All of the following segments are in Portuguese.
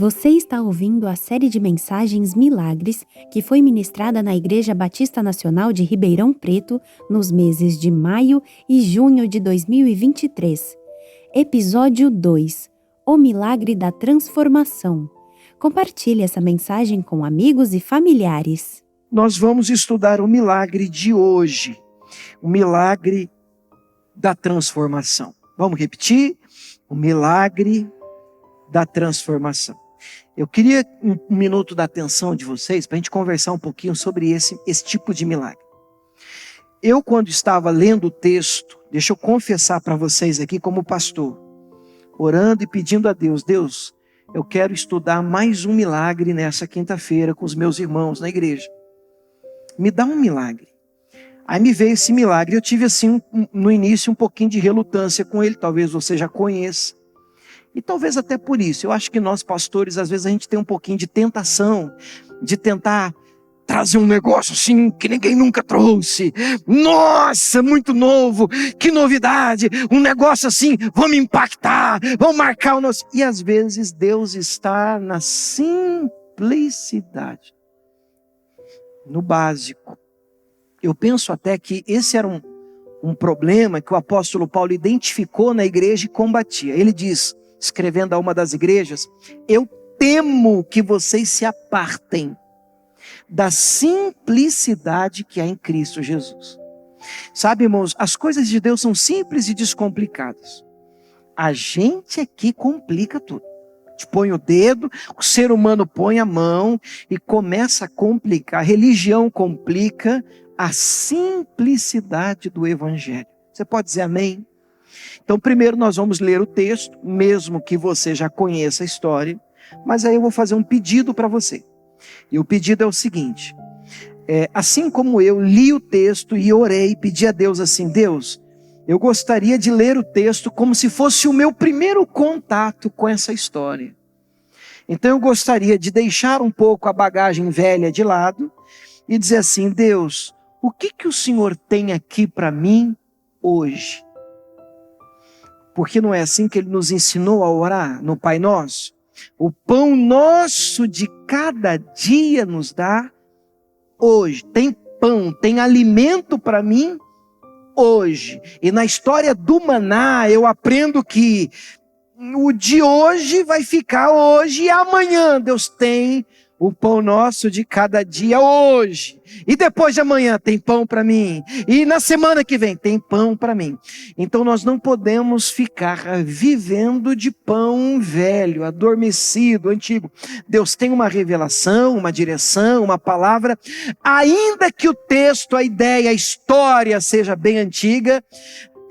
Você está ouvindo a série de mensagens Milagres que foi ministrada na Igreja Batista Nacional de Ribeirão Preto nos meses de maio e junho de 2023. Episódio 2: O Milagre da Transformação. Compartilhe essa mensagem com amigos e familiares. Nós vamos estudar o milagre de hoje, o milagre da transformação. Vamos repetir? O milagre da transformação. Eu queria um minuto da atenção de vocês para a gente conversar um pouquinho sobre esse tipo de milagre. Eu, quando estava lendo o texto, deixa eu confessar para vocês aqui como pastor, orando e pedindo a Deus, Deus, eu quero estudar mais um milagre nessa quinta-feira com os meus irmãos na igreja. Me dá um milagre. Aí me veio esse milagre. Eu tive assim, no início, um pouquinho de relutância com ele. Talvez você já conheça. E talvez até por isso. Eu acho que nós pastores, às vezes a gente tem um pouquinho de tentação. De tentar trazer um negócio assim que ninguém nunca trouxe. Nossa, muito novo. Que novidade. Um negócio assim, vamos impactar. Vamos marcar o nosso... E às vezes Deus está na simplicidade. No básico. Eu penso até que esse era um problema que o apóstolo Paulo identificou na igreja e combatia. Ele diz, escrevendo a uma das igrejas, eu temo que vocês se apartem da simplicidade que há em Cristo Jesus. Sabe, irmãos, as coisas de Deus são simples e descomplicadas. A gente aqui complica tudo. A gente põe o dedo, o ser humano põe a mão e começa a complicar. A religião complica a simplicidade do evangelho. Você pode dizer amém? Então, primeiro nós vamos ler o texto, mesmo que você já conheça a história, mas aí eu vou fazer um pedido para você. E o pedido é o seguinte, assim como eu li o texto e orei, pedi a Deus assim, Deus, eu gostaria de ler o texto como se fosse o meu primeiro contato com essa história. Então eu gostaria de deixar um pouco a bagagem velha de lado e dizer assim, Deus, o que o Senhor tem aqui para mim hoje? Porque não é assim que Ele nos ensinou a orar no Pai Nosso? O pão nosso de cada dia nos dá hoje. Tem pão, tem alimento para mim hoje. E na história do maná eu aprendo que o de hoje vai ficar hoje e amanhã Deus tem o pão nosso de cada dia hoje. E depois de amanhã tem pão para mim. E na semana que vem tem pão para mim. Então nós não podemos ficar vivendo de pão velho, adormecido, antigo. Deus tem uma revelação, uma direção, uma palavra. Ainda que o texto, a ideia, a história seja bem antiga,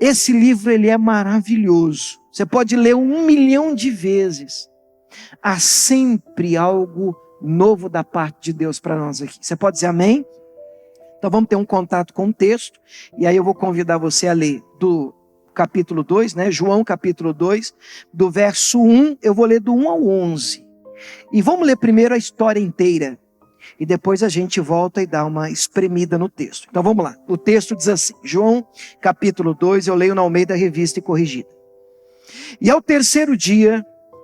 esse livro ele é maravilhoso. Você pode ler 1 milhão de vezes. Há sempre algo novo da parte de Deus para nós aqui. Você pode dizer amém? Então vamos ter um contato com o texto. E aí eu vou convidar você a ler do capítulo 2, né? João capítulo 2, do verso 1. Eu vou ler do 1 ao 11. E vamos ler primeiro a história inteira. E depois a gente volta e dá uma espremida no texto. Então vamos lá. O texto diz assim. João capítulo 2, eu leio na Almeida Revista e Corrigida. E ao terceiro dia,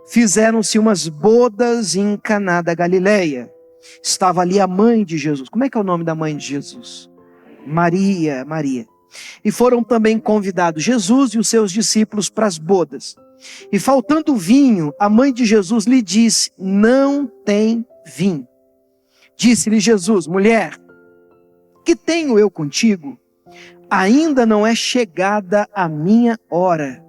fizeram-se umas bodas em Caná da Galileia. Estava ali a mãe de Jesus. Como é que é o nome da mãe de Jesus? Maria. E foram também convidados Jesus e os seus discípulos para as bodas. E faltando vinho, a mãe de Jesus lhe disse, não tem vinho. Disse-lhe Jesus, mulher, que tenho eu contigo? Ainda não é chegada a minha hora.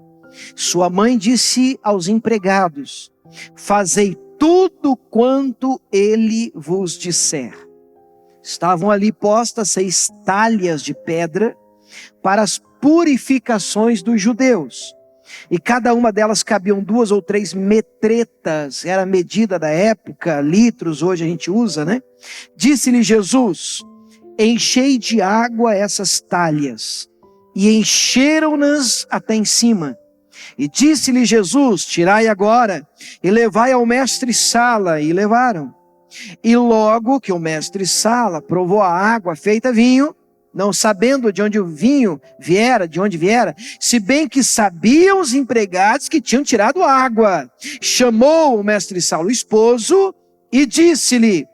Sua mãe disse aos empregados, fazei tudo quanto ele vos disser. Estavam ali postas 6 talhas de pedra para as purificações dos judeus. E cada uma delas cabiam 2 ou 3 metretas, era a medida da época, litros hoje a gente usa, né? Disse-lhe Jesus, enchei de água essas talhas, e encheram-nas até em cima. E disse-lhe Jesus, tirai agora, e levai ao mestre-sala, e levaram. E logo que o mestre-sala provou a água feita vinho, não sabendo de onde o vinho viera, se bem que sabiam os empregados que tinham tirado água. Chamou o mestre Saulo, o esposo, e disse-lhe: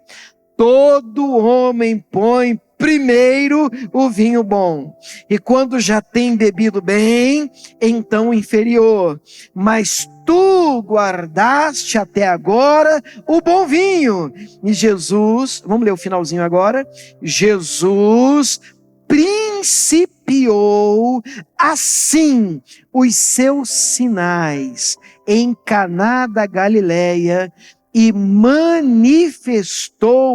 todo homem põe primeiro o vinho bom, e quando já tem bebido bem, então o inferior. Mas tu guardaste até agora o bom vinho. E Jesus, vamos ler o finalzinho agora. Jesus principiou assim os seus sinais em Caná da Galileia e manifestou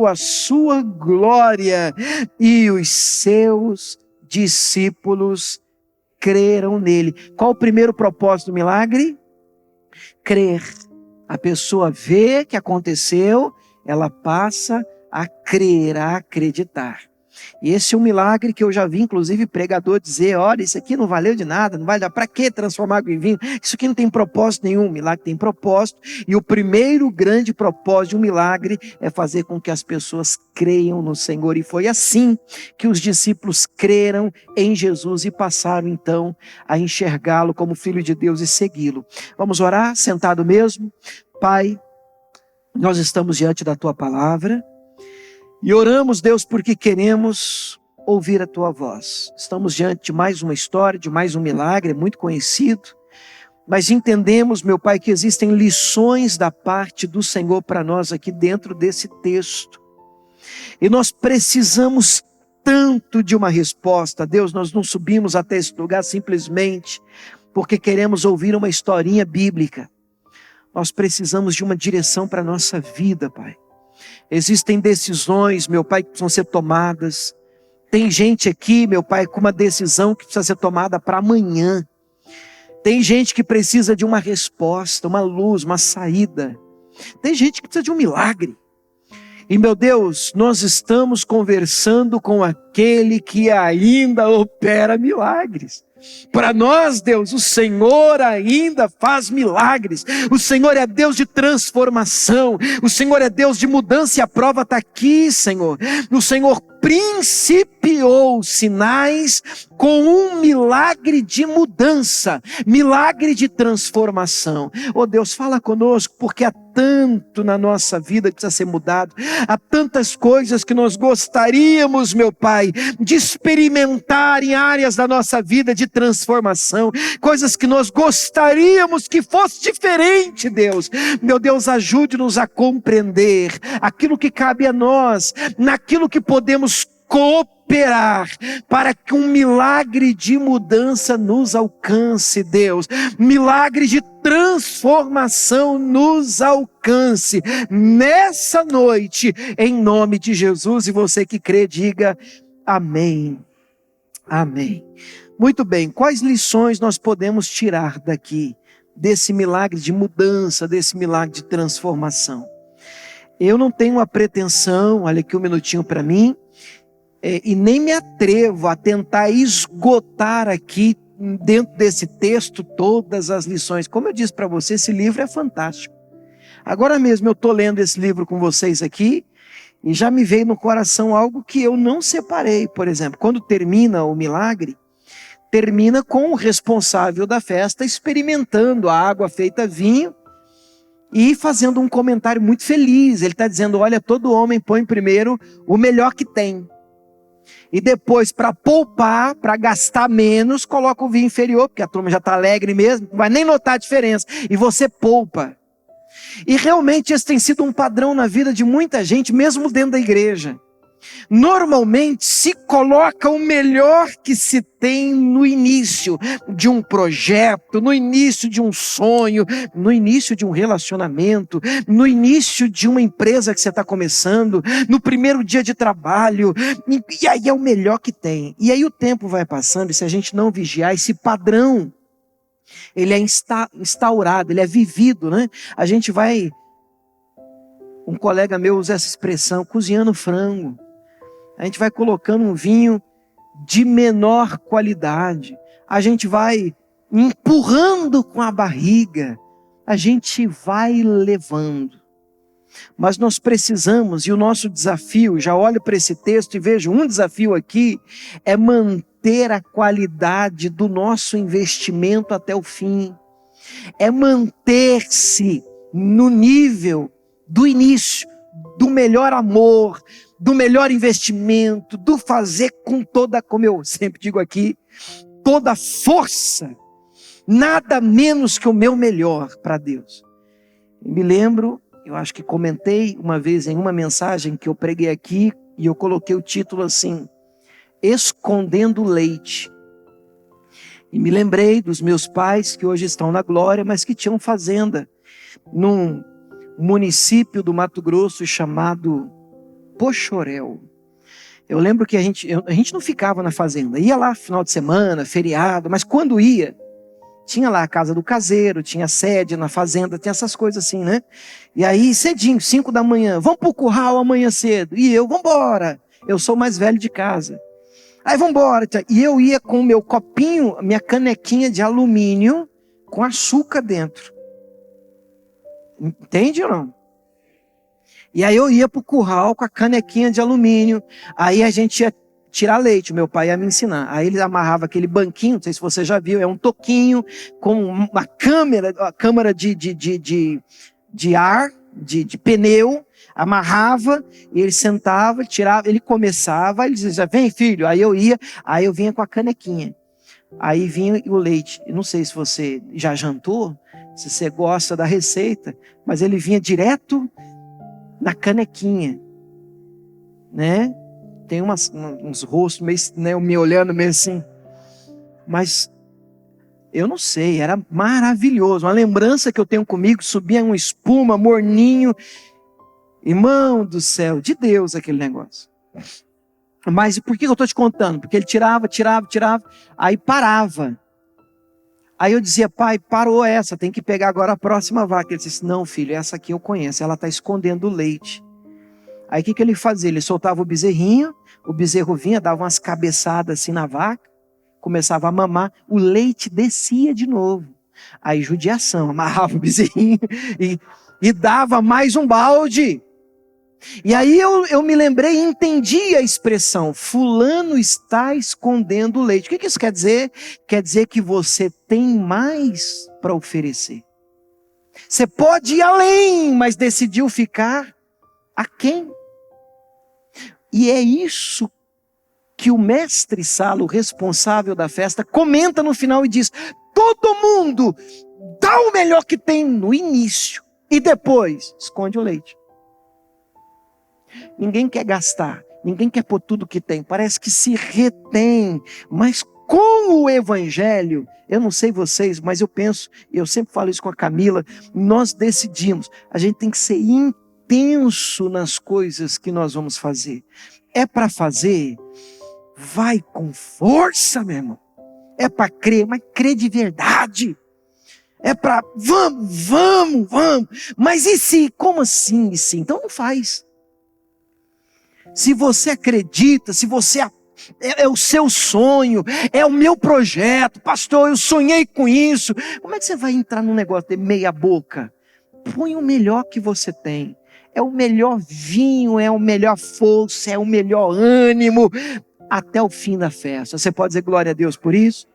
a sua glória, e os seus discípulos creram nele. Qual o primeiro propósito do milagre? Crer. A pessoa vê que aconteceu, ela passa a crer, a acreditar. E esse é um milagre que eu já vi, inclusive, pregador dizer: olha, isso aqui não valeu de nada, não vai dar, para que transformar água em vinho? Isso aqui não tem propósito nenhum. O milagre tem propósito, e o primeiro grande propósito de um milagre é fazer com que as pessoas creiam no Senhor. E foi assim que os discípulos creram em Jesus e passaram então a enxergá-lo como Filho de Deus e segui-lo. Vamos orar, sentado mesmo? Pai, nós estamos diante da Tua palavra, e oramos, Deus, porque queremos ouvir a Tua voz. Estamos diante de mais uma história, de mais um milagre, muito conhecido. Mas entendemos, meu Pai, que existem lições da parte do Senhor para nós aqui dentro desse texto. E nós precisamos tanto de uma resposta. Deus, nós não subimos até esse lugar simplesmente porque queremos ouvir uma historinha bíblica. Nós precisamos de uma direção para a nossa vida, Pai. Existem decisões, meu Pai, que precisam ser tomadas. Tem gente aqui, meu Pai, com uma decisão que precisa ser tomada para amanhã. Tem gente que precisa de uma resposta, uma luz, uma saída. Tem gente que precisa de um milagre. E, meu Deus, nós estamos conversando com aquele que ainda opera milagres. Para nós, Deus, o Senhor ainda faz milagres. O Senhor é Deus de transformação. O Senhor é Deus de mudança, e a prova está aqui, Senhor. O Senhor principiou sinais com um milagre de mudança, milagre de transformação. Oh Deus, fala conosco, porque há tanto na nossa vida que precisa ser mudado. Há tantas coisas que nós gostaríamos, meu Pai, de experimentar em áreas da nossa vida de transformação. Coisas que nós gostaríamos que fosse diferente, Deus. Meu Deus, ajude-nos a compreender aquilo que cabe a nós, naquilo que podemos cooperar para que um milagre de mudança nos alcance, Deus. Milagre de transformação nos alcance nessa noite, em nome de Jesus. E você que crê, diga amém. Amém. Muito bem, quais lições nós podemos tirar daqui, desse milagre de mudança, desse milagre de transformação? Eu não tenho a pretensão, olha aqui um minutinho para mim, e nem me atrevo a tentar esgotar aqui, dentro desse texto, todas as lições. Como eu disse para você, esse livro é fantástico. Agora mesmo eu estou lendo esse livro com vocês aqui, e já me veio no coração algo que eu não separei. Por exemplo, quando termina o milagre, termina com o responsável da festa experimentando a água feita vinho, e fazendo um comentário muito feliz. Ele está dizendo: olha, todo homem põe primeiro o melhor que tem, e depois, para poupar, para gastar menos, coloca o vinho inferior, porque a turma já está alegre mesmo, não vai nem notar a diferença, e você poupa. E realmente esse tem sido um padrão na vida de muita gente, mesmo dentro da igreja. Normalmente se coloca o melhor que se tem no início de um projeto, no início de um sonho, no início de um relacionamento, no início de uma empresa que você está começando, no primeiro dia de trabalho, e aí é o melhor que tem. E aí o tempo vai passando, e se a gente não vigiar, esse padrão, ele é instaurado, ele é vivido, né? A gente vai, um colega meu usa essa expressão, cozinhando frango. A gente vai colocando um vinho de menor qualidade. A gente vai empurrando com a barriga. A gente vai levando. Mas nós precisamos, e o nosso desafio, já olho para esse texto e vejo um desafio aqui, é manter a qualidade do nosso investimento até o fim. É manter-se no nível do início, do melhor amor, do melhor investimento, do fazer com toda, como eu sempre digo aqui, toda força, nada menos que o meu melhor para Deus. Eu me lembro, eu acho que comentei uma vez em uma mensagem que eu preguei aqui, e eu coloquei o título assim, Escondendo Leite. E me lembrei dos meus pais, que hoje estão na glória, mas que tinham fazenda num município do Mato Grosso chamado Poxoréu. Eu lembro que a gente não ficava na fazenda, ia lá final de semana, feriado, mas quando ia, tinha lá a casa do caseiro, tinha sede na fazenda, tinha essas coisas assim, né? E aí, cedinho, 5 da manhã, vamos pro curral amanhã cedo. E eu, vambora. Eu sou o mais velho de casa. Aí, vambora. E eu ia com o meu copinho, minha canequinha de alumínio, com açúcar dentro. Entende ou não? E aí eu ia pro curral com a canequinha de alumínio. Aí a gente ia tirar leite, meu pai ia me ensinar. Aí ele amarrava aquele banquinho, não sei se você já viu, é um toquinho com uma câmara de ar, de pneu, amarrava, e ele sentava, tirava, ele começava, ele dizia, vem filho, aí eu ia, aí eu vinha com a canequinha. Aí vinha o leite. Eu não sei se você já jantou, se você gosta da receita, mas ele vinha direto na canequinha, né? Tem uns rostos meio, né, me olhando meio assim. Mas eu não sei, era maravilhoso. Uma lembrança que eu tenho comigo, subia uma espuma, morninho. Irmão do céu, de Deus aquele negócio. Mas por que eu estou te contando? Porque ele tirava, aí parava. Aí eu dizia, pai, parou essa, tem que pegar agora a próxima vaca. Ele disse, não filho, essa aqui eu conheço, ela está escondendo o leite. Aí o que ele fazia? Ele soltava o bezerrinho, o bezerro vinha, dava umas cabeçadas assim na vaca, começava a mamar, o leite descia de novo. Aí judiação, amarrava o bezerrinho e dava mais um balde. E aí eu me lembrei e entendi a expressão, fulano está escondendo o leite. O que isso quer dizer? Quer dizer que você tem mais para oferecer. Você pode ir além, mas decidiu ficar aquém. E é isso que o mestre Salo, responsável da festa, comenta no final e diz, todo mundo dá o melhor que tem no início e depois esconde o leite. Ninguém quer gastar, ninguém quer pôr tudo que tem, parece que se retém, mas com o evangelho, eu não sei vocês, mas eu penso, eu sempre falo isso com a Camila, nós decidimos, a gente tem que ser intenso nas coisas que nós vamos fazer. É para fazer, vai com força, meu irmão. É para crer, mas crer de verdade. É para, vamos. Mas e se? Como assim? E se? Então não faz. Se você acredita, se você é o seu sonho, é o meu projeto, pastor, eu sonhei com isso. Como é que você vai entrar num negócio de meia boca? Põe o melhor que você tem. É o melhor vinho, é o melhor força, é o melhor ânimo, até o fim da festa. Você pode dizer glória a Deus por isso?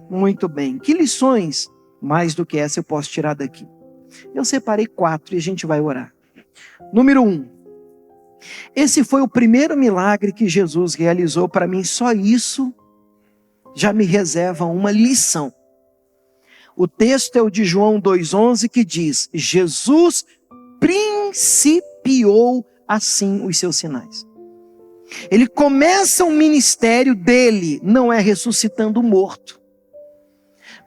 Muito bem. Que lições mais do que essa eu posso tirar daqui? Eu separei 4 e a gente vai orar. Número 1. Esse foi o primeiro milagre que Jesus realizou para mim. Só isso já me reserva uma lição. O texto é o de João 2,11 que diz, Jesus principiou assim os seus sinais. Ele começa o ministério dele, não é ressuscitando o morto,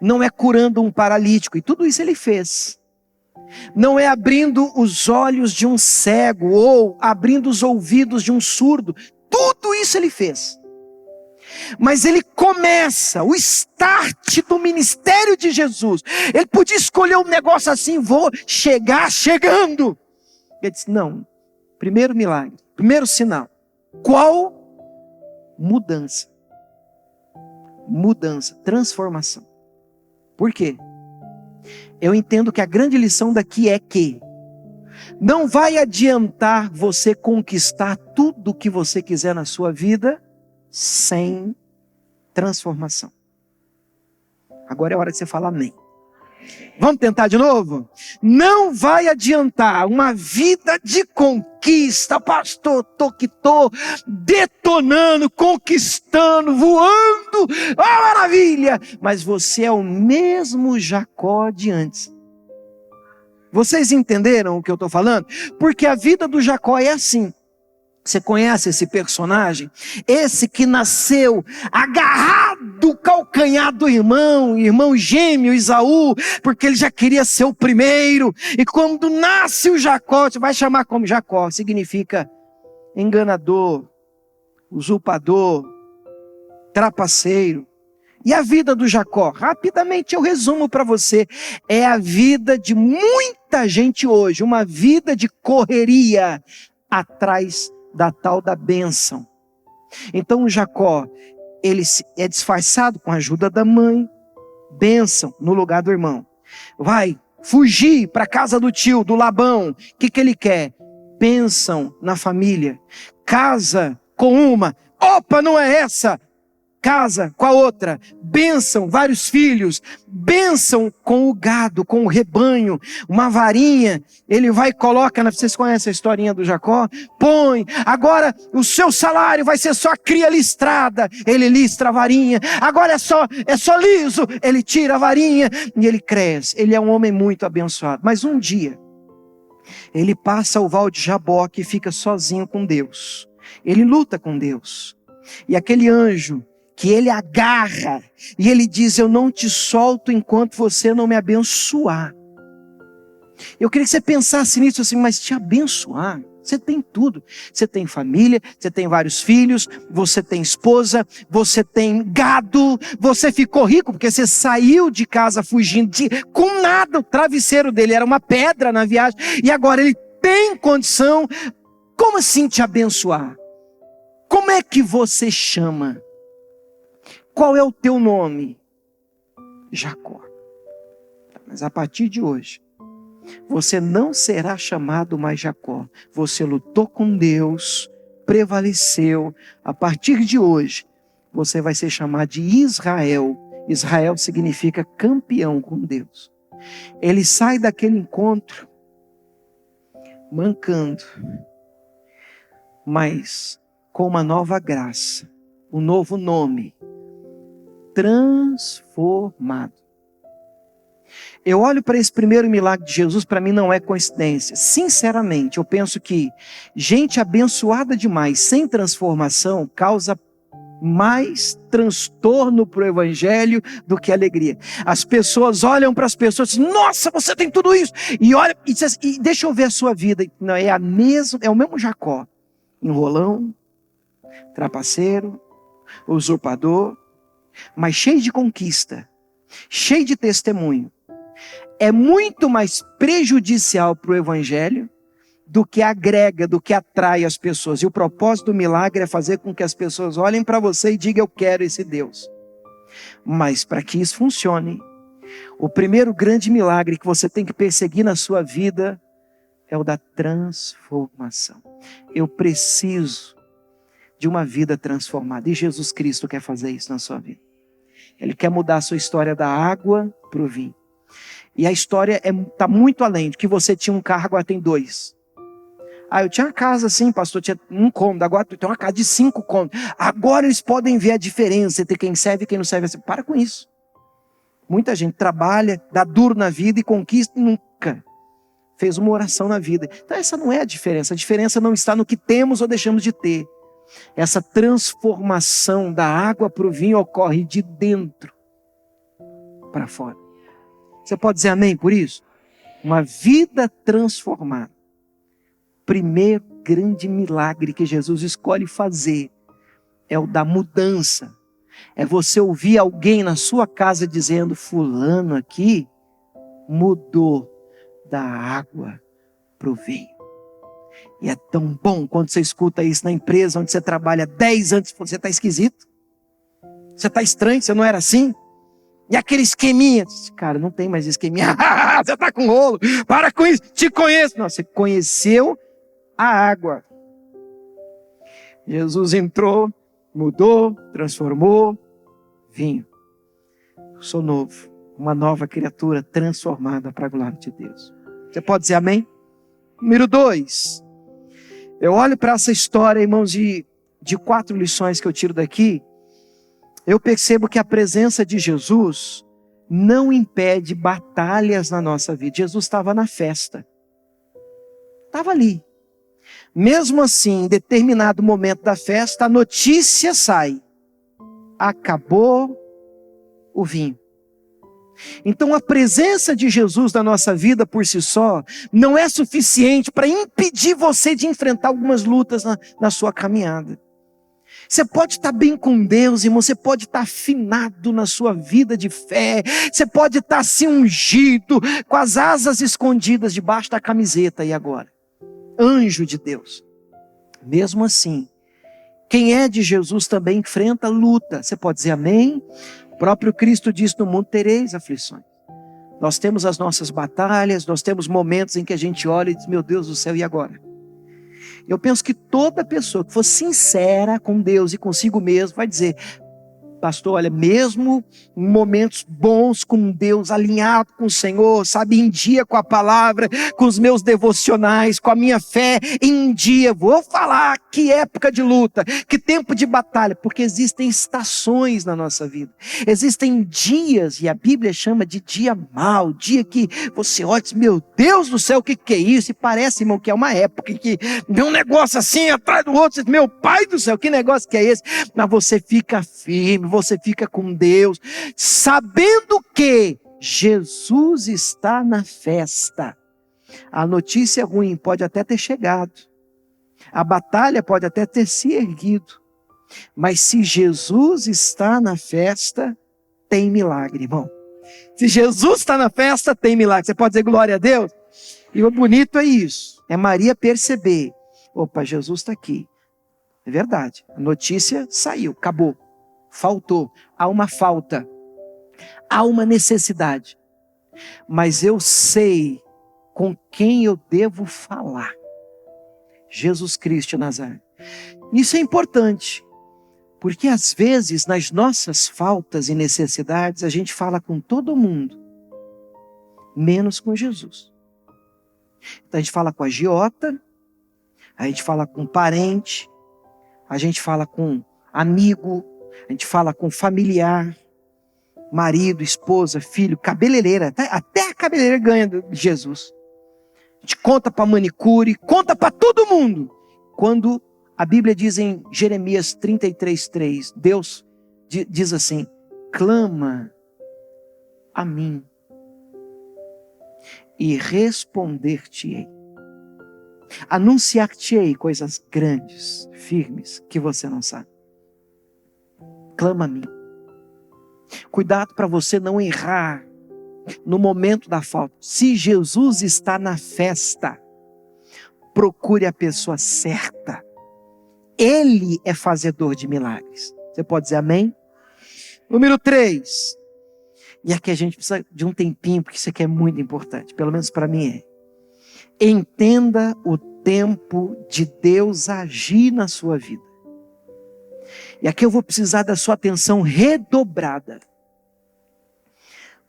não é curando um paralítico, e tudo isso ele fez. Não é abrindo os olhos de um cego, ou abrindo os ouvidos de um surdo, tudo isso ele fez. Mas ele começa, o start do ministério de Jesus, ele podia escolher um negócio assim, vou chegar chegando. Ele disse, não, primeiro milagre, primeiro sinal. Qual? Mudança. Mudança, transformação. Por quê? Eu entendo que a grande lição daqui é que Não vai adiantar você conquistar tudo o que você quiser na sua vida sem transformação. Agora é hora de você falar amém. Vamos tentar de novo? Não vai adiantar uma vida de conquista, pastor, tô detonando, conquistando, voando, maravilha! Mas você é o mesmo Jacó de antes. Vocês entenderam o que eu estou falando? Porque a vida do Jacó é assim. Você conhece esse personagem? Esse que nasceu agarrado, calcanhar do irmão gêmeo Esaú, porque ele já queria ser o primeiro. E quando nasce o Jacó, você vai chamar como Jacó, significa enganador, usurpador, trapaceiro. E a vida do Jacó? Rapidamente eu resumo para você. É a vida de muita gente hoje, uma vida de correria atrás da tal da bênção. Então o Jacó, ele é disfarçado com a ajuda da mãe, bênção no lugar do irmão. Vai fugir para a casa do tio, do Labão. O que ele quer? Bênção na família. Casa com uma, opa, não é essa. Casa com a outra, bênção, vários filhos, bênção com o gado, com o rebanho, uma varinha, ele vai e coloca, vocês conhecem a historinha do Jacó? Põe, agora o seu salário vai ser só cria listrada, ele listra a varinha, agora é só liso, ele tira a varinha e ele cresce, ele é um homem muito abençoado. Mas um dia, ele passa o val de Jaboque e fica sozinho com Deus, ele luta com Deus, e aquele anjo, que ele agarra, e ele diz, eu não te solto enquanto você não me abençoar. Eu queria que você pensasse nisso assim, mas te abençoar? Você tem tudo, você tem família, você tem vários filhos, você tem esposa, você tem gado, você ficou rico porque você saiu de casa fugindo, com nada, o travesseiro dele era uma pedra na viagem, e agora ele tem condição. Como assim te abençoar? Como é que você chama? Qual é o teu nome? Jacó. Mas a partir de hoje, você não será chamado mais Jacó. Você lutou com Deus, prevaleceu. A partir de hoje, você vai ser chamado de Israel. Israel significa campeão com Deus. Ele sai daquele encontro mancando, mas com uma nova graça, um novo nome. Transformado. Eu olho para esse primeiro milagre de Jesus, para mim não é coincidência. Sinceramente, eu penso que gente abençoada demais, sem transformação, causa mais transtorno para o evangelho do que alegria. As pessoas olham para as pessoas e dizem, nossa, você tem tudo isso. E olha, e diz, e deixa eu ver a sua vida. Não, é o mesmo Jacó. Enrolão, trapaceiro, usurpador, mas cheio de conquista, cheio de testemunho. É muito mais prejudicial para o evangelho do que agrega, do que atrai as pessoas. E o propósito do milagre é fazer com que as pessoas olhem para você e digam, eu quero esse Deus. Mas para que isso funcione, o primeiro grande milagre que você tem que perseguir na sua vida é o da transformação. Eu preciso de uma vida transformada. E Jesus Cristo quer fazer isso na sua vida. Ele quer mudar a sua história da água para o vinho. E a história está muito além de que você tinha um carro, agora tem 2. Eu tinha uma casa assim, pastor, tinha um cômodo, agora tem uma casa de 5 cômodos. Agora eles podem ver a diferença entre quem serve e quem não serve. Para com isso. Muita gente trabalha, dá duro na vida e conquista e nunca fez uma oração na vida. Então essa não é a diferença não está no que temos ou deixamos de ter. Essa transformação da água para o vinho ocorre de dentro para fora. Você pode dizer amém por isso? Uma vida transformada. Primeiro grande milagre que Jesus escolhe fazer é o da mudança. É você ouvir alguém na sua casa dizendo, fulano aqui mudou da água para o vinho. E é tão bom quando você escuta isso na empresa onde você trabalha 10 anos, você está esquisito, você está estranho, você não era assim. E aquele esqueminha, cara, não tem mais esqueminha. Você está com rolo, para com isso, te conheço. Não, você conheceu a água. Jesus entrou, mudou, transformou, vinho. Eu sou novo, uma nova criatura transformada para a glória de Deus. Você pode dizer amém? Número 2. Eu olho para essa história, irmãos, de 4 lições que eu tiro daqui. Eu percebo que a presença de Jesus não impede batalhas na nossa vida. Jesus estava na festa. Estava ali. Mesmo assim, em determinado momento da festa, a notícia sai. Acabou o vinho. Então a presença de Jesus na nossa vida por si só não é suficiente para impedir você de enfrentar algumas lutas na sua caminhada. Você pode estar bem com Deus, irmão, você pode estar afinado na sua vida de fé, você pode estar assim ungido, com as asas escondidas debaixo da camiseta, e agora? Anjo de Deus. Mesmo assim, quem é de Jesus também enfrenta luta. Você pode dizer amém? O próprio Cristo disse: no mundo tereis aflições. Nós temos as nossas batalhas, nós temos momentos em que a gente olha e diz: meu Deus do céu, e agora? Eu penso que toda pessoa que for sincera com Deus e consigo mesmo vai dizer: pastor, olha, mesmo em momentos bons com Deus, alinhado com o Senhor, sabe, em dia com a palavra, com os meus devocionais, com a minha fé, em dia, vou falar que época de luta, que tempo de batalha, porque existem estações na nossa vida, existem dias, e a Bíblia chama de dia mau, dia que você olha e diz: meu Deus do céu, o que é isso? E parece, irmão, que é uma época em que vem um negócio assim, atrás do outro, você diz: meu pai do céu, que negócio que é esse? Mas você fica firme, você fica com Deus, sabendo que Jesus está na festa. A notícia ruim pode até ter chegado, a batalha pode até ter se erguido, mas se Jesus está na festa, tem milagre, irmão. Se Jesus está na festa, tem milagre. Você pode dizer glória a Deus? E o bonito é isso, é Maria perceber: opa, Jesus está aqui. É verdade, a notícia saiu, acabou. Faltou, há uma falta, há uma necessidade, mas eu sei com quem eu devo falar. Jesus Cristo de Nazaré. Isso é importante, porque às vezes nas nossas faltas e necessidades a gente fala com todo mundo, menos com Jesus. Então a gente fala com a agiota, a gente fala com parente, a gente fala com amigo, a gente fala com familiar, marido, esposa, filho, cabeleireira, até a cabeleireira ganha de Jesus. A gente conta para manicure, conta para todo mundo. Quando a Bíblia diz em Jeremias 33:3, Deus diz assim: clama a mim e responder-te-ei. Anunciar-te-ei coisas grandes, firmes, que você não sabe. Clama a mim. Cuidado para você não errar no momento da falta. Se Jesus está na festa, procure a pessoa certa. Ele é fazedor de milagres. Você pode dizer amém? Número 3. E aqui a gente precisa de um tempinho, porque isso aqui é muito importante. Pelo menos para mim é. Entenda o tempo de Deus agir na sua vida. E aqui eu vou precisar da sua atenção redobrada.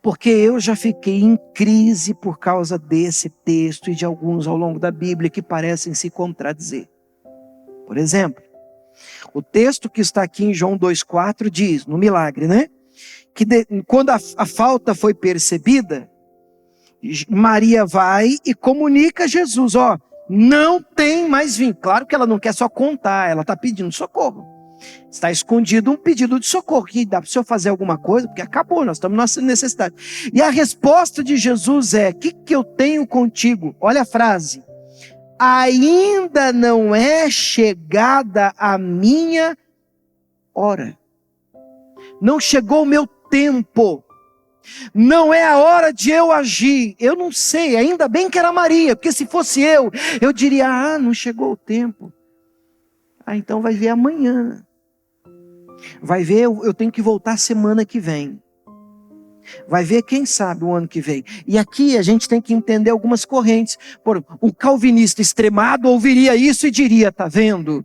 Porque eu já fiquei em crise por causa desse texto e de alguns ao longo da Bíblia que parecem se contradizer. Por exemplo, o texto que está aqui em João 2,4 diz, no milagre, né? Que quando a falta foi percebida, Maria vai e comunica a Jesus: ó, não tem mais vinho. Claro que ela não quer só contar, ela está pedindo socorro. Está escondido um pedido de socorro, que dá para o senhor fazer alguma coisa, porque acabou, nós estamos na nossa necessidade. E a resposta de Jesus é: o que eu tenho contigo? Olha a frase: ainda não é chegada a minha hora. Não chegou o meu tempo. Não é a hora de eu agir. Eu não sei, ainda bem que era Maria, porque se fosse eu diria: não chegou o tempo. Então vai ver amanhã. Vai ver, eu tenho que voltar semana que vem. Vai ver, quem sabe, o ano que vem. E aqui a gente tem que entender algumas correntes. O calvinista extremado ouviria isso e diria, tá vendo?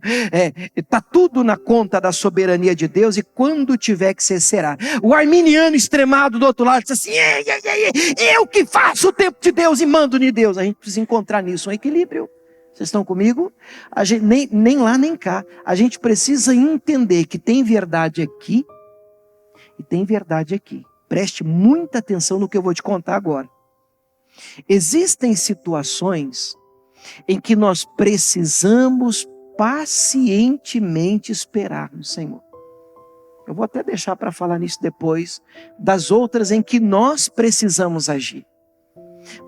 Tá tudo na conta da soberania de Deus e quando tiver que ser, será. O arminiano extremado do outro lado diz assim, eu que faço o tempo de Deus e mando de Deus. A gente precisa encontrar nisso um equilíbrio. Vocês estão comigo? A gente, nem lá nem cá. A gente precisa entender que tem verdade aqui e tem verdade aqui. Preste muita atenção no que eu vou te contar agora. Existem situações em que nós precisamos pacientemente esperar no Senhor. Eu vou até deixar para falar nisso depois, das outras em que nós precisamos agir.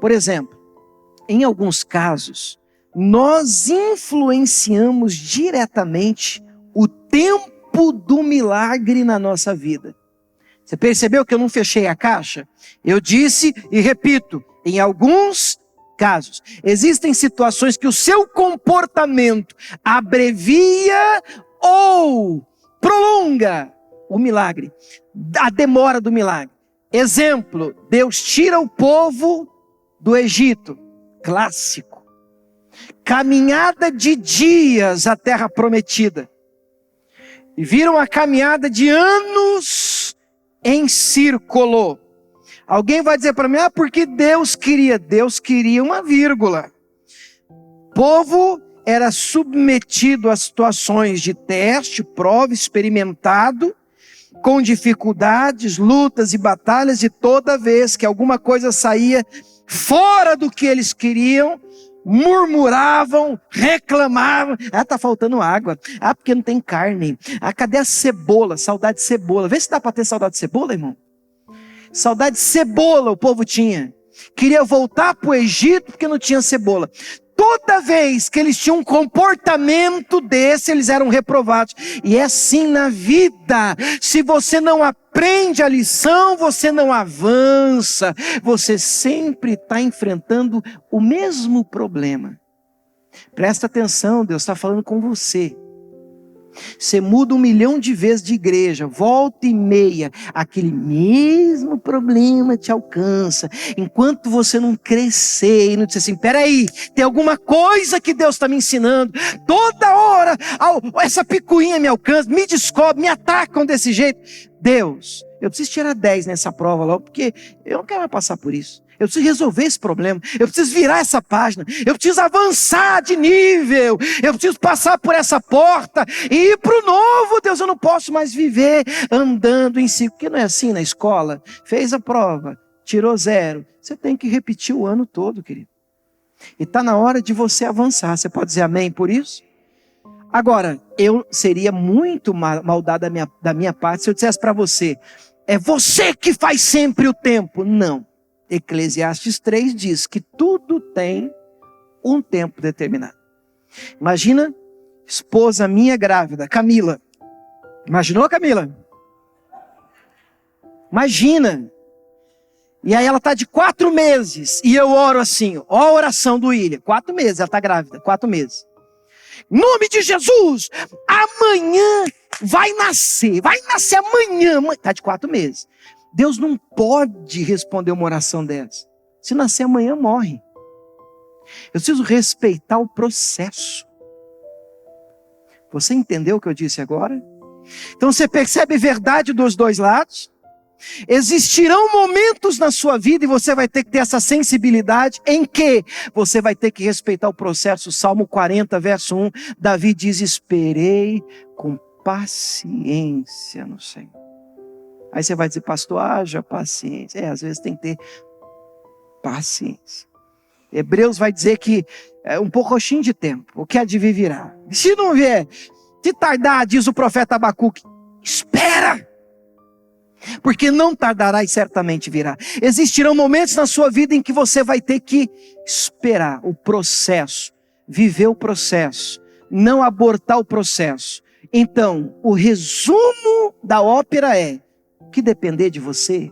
Por exemplo, em alguns casos, nós influenciamos diretamente o tempo do milagre na nossa vida. Você percebeu que eu não fechei a caixa? Eu disse e repito, em alguns casos, existem situações que o seu comportamento abrevia ou prolonga o milagre, a demora do milagre. Exemplo, Deus tira o povo do Egito, clássico. Caminhada de dias à terra prometida. E viram a caminhada de anos em círculo. Alguém vai dizer para mim, porque Deus queria uma vírgula. O povo era submetido a situações de teste, prova, experimentado, com dificuldades, lutas e batalhas, e toda vez que alguma coisa saía fora do que eles queriam, murmuravam, reclamavam. Tá faltando água. Porque não tem carne. Cadê a cebola? Saudade de cebola. Vê se dá para ter saudade de cebola, irmão. Saudade de cebola o povo tinha. Queria voltar para o Egito porque não tinha cebola. Toda vez que eles tinham um comportamento desse, eles eram reprovados. E é assim na vida. Se você não aprende a lição, você não avança. Você sempre está enfrentando o mesmo problema. Presta atenção, Deus está falando com você. Você muda 1 milhão de vezes de igreja, volta e meia, aquele mesmo problema te alcança, enquanto você não crescer e não dizer assim, peraí, tem alguma coisa que Deus está me ensinando, toda hora, essa picuinha me alcança, me descobre, me atacam desse jeito. Deus, eu preciso tirar 10 nessa prova logo, porque eu não quero mais passar por isso. Eu preciso resolver esse problema, eu preciso virar essa página, eu preciso avançar de nível, eu preciso passar por essa porta e ir para o novo. Deus, eu não posso mais viver andando em si, porque não é assim na escola. Fez a prova, tirou 0, você tem que repetir o ano todo, querido. E está na hora de você avançar. Você pode dizer amém por isso? Agora, eu seria muito maldade da minha parte se eu dissesse para você, é você que faz sempre o tempo. Não. Eclesiastes 3 diz que tudo tem um tempo determinado. Imagina, esposa minha grávida, Camila. Imaginou, Camila? Imagina. E aí ela está de 4 meses. E eu oro assim, ó a oração do William. 4 meses, ela está grávida, 4 meses. Em nome de Jesus, amanhã vai nascer amanhã. Está de 4 meses. Deus não pode responder uma oração dessa. Se nascer amanhã, morre. Eu preciso respeitar o processo. Você entendeu o que eu disse agora? Então você percebe verdade dos dois lados? Existirão momentos na sua vida e você vai ter que ter essa sensibilidade em que você vai ter que respeitar o processo. Salmo 40, verso 1, Davi diz, esperei com paciência no Senhor. Aí você vai dizer, pastor, haja paciência. Às vezes tem que ter paciência. Hebreus vai dizer que é um pouquinho de tempo, o que há de vir virá. Se não vier, se tardar, diz o profeta Abacuque, espera, porque não tardará e certamente virá. Existirão momentos na sua vida em que você vai ter que esperar o processo, viver o processo, não abortar o processo. Então, o resumo da ópera é, o que depender de você,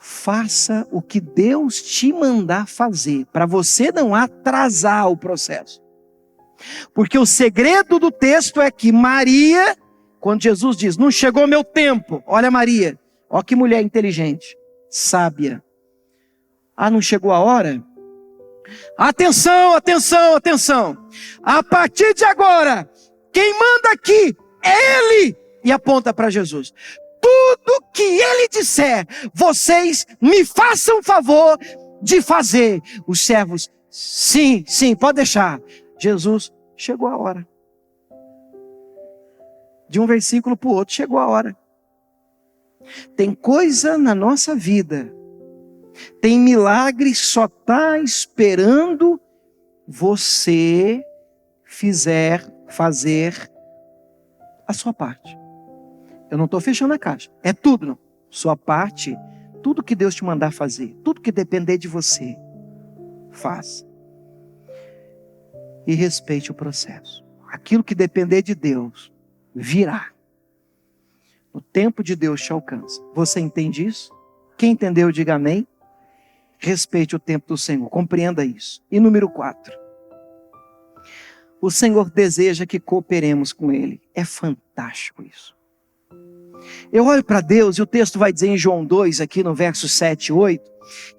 faça o que Deus te mandar fazer, para você não atrasar o processo. Porque o segredo do texto é que Maria, quando Jesus diz, não chegou meu tempo, olha Maria, Ó que mulher inteligente, sábia. Ah, não chegou a hora? Atenção, atenção, atenção. A partir de agora, quem manda aqui é Ele. E aponta para Jesus. Tudo que Ele disser, vocês me façam favor de fazer. Os servos, sim, sim, pode deixar. Jesus, chegou a hora. De um versículo para o outro, chegou a hora. Tem coisa na nossa vida, tem milagre, só está esperando você fazer a sua parte. Eu não estou fechando a caixa, é tudo, não. Sua parte, tudo que Deus te mandar fazer, tudo que depender de você, faça. E respeite o processo. Aquilo que depender de Deus, virá. O tempo de Deus te alcança. Você entende isso? Quem entendeu, diga amém. Respeite o tempo do Senhor, compreenda isso. E número 4. O Senhor deseja que cooperemos com Ele. É fantástico isso. Eu olho para Deus e o texto vai dizer em João 2, aqui no verso 7 e 8,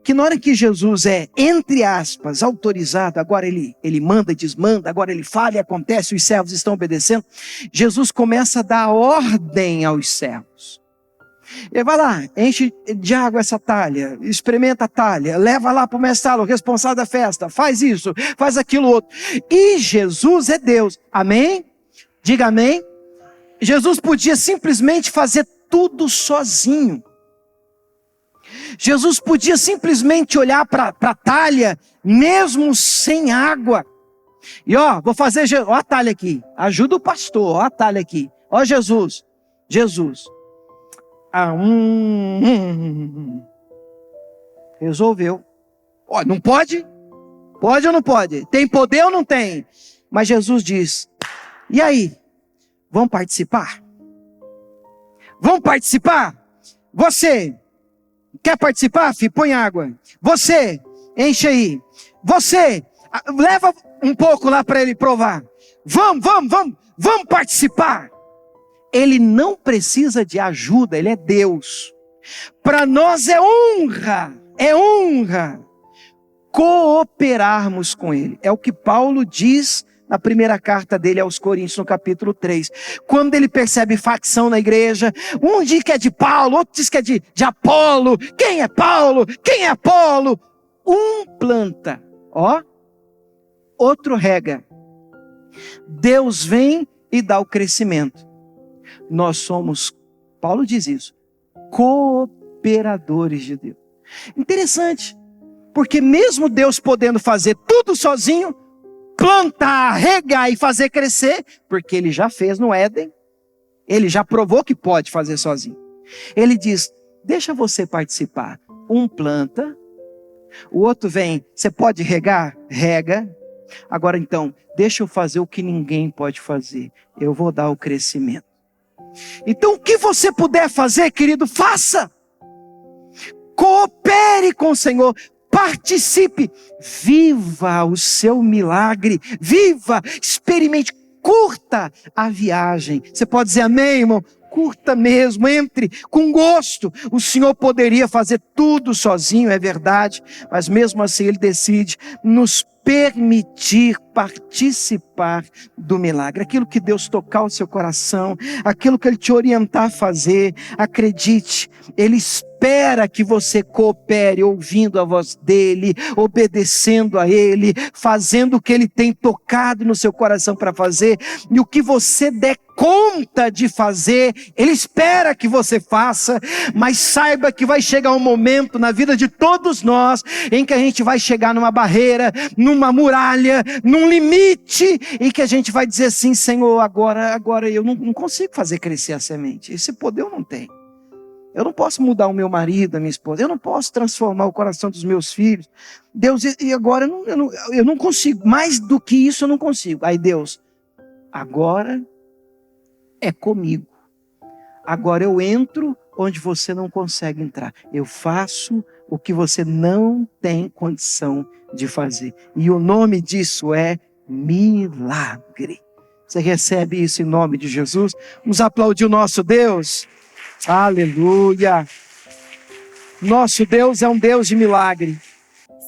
que na hora que Jesus é, entre aspas, autorizado, agora ele manda e desmanda, agora ele fala e acontece, os servos estão obedecendo, Jesus começa a dar ordem aos servos. Ele vai lá, enche de água essa talha, experimenta a talha, leva lá para o mestre, o responsável da festa, faz isso, faz aquilo outro. E Jesus é Deus, amém? Diga amém. Jesus podia simplesmente fazer tudo sozinho. Jesus podia simplesmente olhar para a talha, mesmo sem água. E vou fazer, a talha aqui, ajuda o pastor, a talha aqui. Jesus. Resolveu. Não pode? Pode ou não pode? Tem poder ou não tem? Mas Jesus diz, e aí? Vamos participar? Vamos participar? Você quer participar, filho? Põe água. Você, enche aí. Você, leva um pouco lá para ele provar. Vamos participar. Ele não precisa de ajuda, ele é Deus. Para nós é honra cooperarmos com ele. É o que Paulo diz na primeira carta dele aos Coríntios, no capítulo 3. Quando ele percebe facção na igreja, um diz que é de Paulo, outro diz que é de Apolo. Quem é Paulo? Quem é Apolo? Um planta, outro rega. Deus vem e dá o crescimento. Nós somos, Paulo diz isso, cooperadores de Deus. Interessante, porque mesmo Deus podendo fazer tudo sozinho, plantar, regar e fazer crescer, porque Ele já fez no Éden, Ele já provou que pode fazer sozinho. Ele diz, deixa você participar. Um planta, o outro vem, você pode regar? Rega. Agora então, deixa eu fazer o que ninguém pode fazer. Eu vou dar o crescimento. Então o que você puder fazer, querido, faça. Coopere com o Senhor. Participe, viva o seu milagre, viva, experimente, curta a viagem. Você pode dizer amém, irmão? Curta mesmo, entre com gosto. O Senhor poderia fazer tudo sozinho, é verdade, mas mesmo assim Ele decide nos permitir participar do milagre. Aquilo que Deus tocar o seu coração, aquilo que Ele te orientar a fazer, acredite, Ele espera que você coopere, ouvindo a voz dEle, obedecendo a Ele, fazendo o que Ele tem tocado no seu coração para fazer, e o que você der conta de fazer, Ele espera que você faça, mas saiba que vai chegar um momento na vida de todos nós, em que a gente vai chegar numa barreira, numa muralha, num limite, e que a gente vai dizer assim, Senhor, agora eu não consigo fazer crescer a semente, esse poder eu não tenho. Eu não posso mudar o meu marido, a minha esposa, eu não posso transformar o coração dos meus filhos. Deus, e agora eu não consigo, mais do que isso eu não consigo. Aí Deus, agora é comigo. Agora eu entro onde você não consegue entrar. Eu faço o que você não tem condição de fazer. E o nome disso é milagre. Você recebe isso em nome de Jesus? Vamos aplaudir o nosso Deus? Aleluia! Nosso Deus é um Deus de milagre.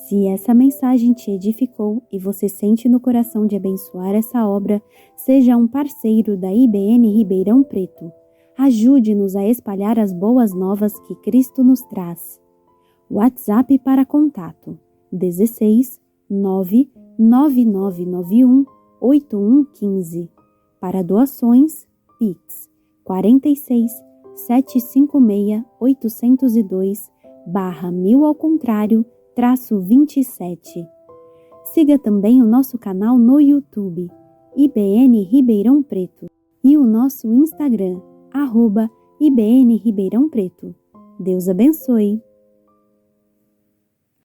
Se essa mensagem te edificou e você sente no coração de abençoar essa obra, seja um parceiro da IBN Ribeirão Preto. Ajude-nos a espalhar as boas novas que Cristo nos traz. WhatsApp para contato: 16 99991 8115. Para doações, Pix 46 756 802 /1000 ao contrário -27. Siga também o nosso canal no YouTube, IBN Ribeirão Preto, e o nosso Instagram, @IBN Ribeirão Preto. Deus abençoe!